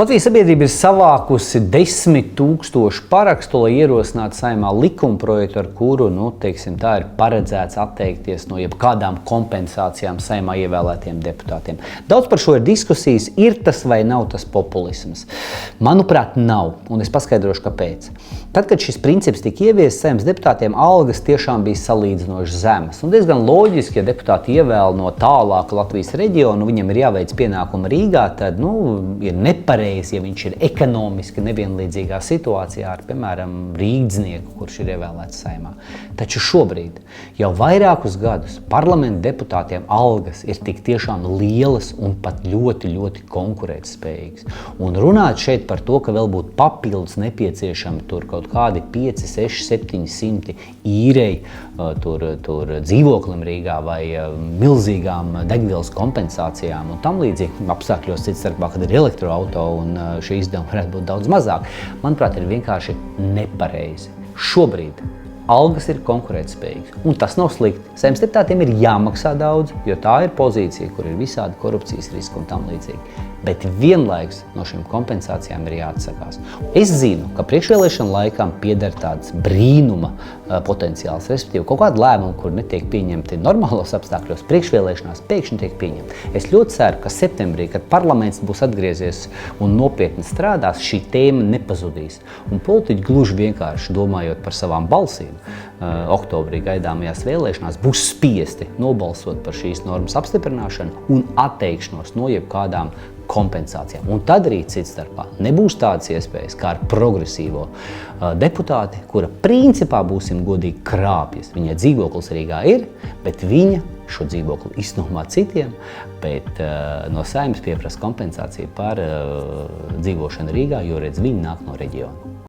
Latvijas sabiedrība ir savākusi 10 000 parakstu, lai ierosinātu Saeimā likumprojektu, ar kuru, tā ir paredzēts atteikties no jebkādām kompensācijām Saeimā ievēlētiem deputātiem. Daudz par šo ir diskusijas, ir tas vai nav tas populisms. Manuprāt, nav, un es paskaidrošu, kāpēc. Tad, kad šis princips tika ieviests, Saeimas deputātiem algas tiešām bija salīdzinoši zemas. Un diezgan loģiski, ja deputāti ievēl no tālāka Latvijas reģiona, viņam ir jāveic pienākumi Rīgā, tad ir nepareizi, ja viņš ir ekonomiski nevienlīdzīgā situācijā ar, piemēram, rīgdznieku, kurš ir ievēlēts Saeimā. Taču šobrīd, jau vairākus gadus, parlamenta deputātiem algas ir tik tiešām lielas un pat ļoti, ļoti konkurētspējīgas. Un runāt šeit par to, ka vēl būtu papildus nepieciešami tur kaut kādi 5, 6, 700 īrei tur dzīvoklim Rīgā vai milzīgām degvielas kompensācijām un tam līdzīgi apstākļos cits starpā, kad ir elektroauto un šie izdevumi varētu būt daudz mazāk, manuprāt, ir vienkārši nepareizi. Šobrīd algas ir konkurētspējīgas, un tas nav slikti. Saeimas deputātiem ir jāmaksā daudz, jo tā ir pozīcija, kur ir visādi korupcijas riski un tam līdzīgi. Bet vienlaikus no šīm kompensācijām ir jāatsakās. Es zinu, ka priekšvēlēšana laikam pieder tāds brīnuma potenciāls, respektīvi kaut kāda lēmuma, kur netiek pieņemti normālos apstākļos, priekšvēlēšanās pēkšņi tiek pieņemti. Es ļoti ceru, ka septembrī, kad parlaments būs atgriezies un nopietni strādās, šī tēma nepazudīs. Un politiķi gluži vienkārši domājot par savām balsīm, oktobrī gaidāmajās vēlēšanās būs spiesti nobalsot par šīs normas apstiprināšanu un atteikšanos no jebkādām kompensācijām. Un tad arī cits starpā nebūs tādas iespējas kā ar progresīvo deputāti, kura principā, būsim godīgi, krāpjas. Viņai dzīvoklis Rīgā ir, bet viņa šo dzīvokli iznomā citiem, bet no Saeimas pieprasa kompensāciju par dzīvošanu Rīgā, jo redz, viņi nāk no reģiona.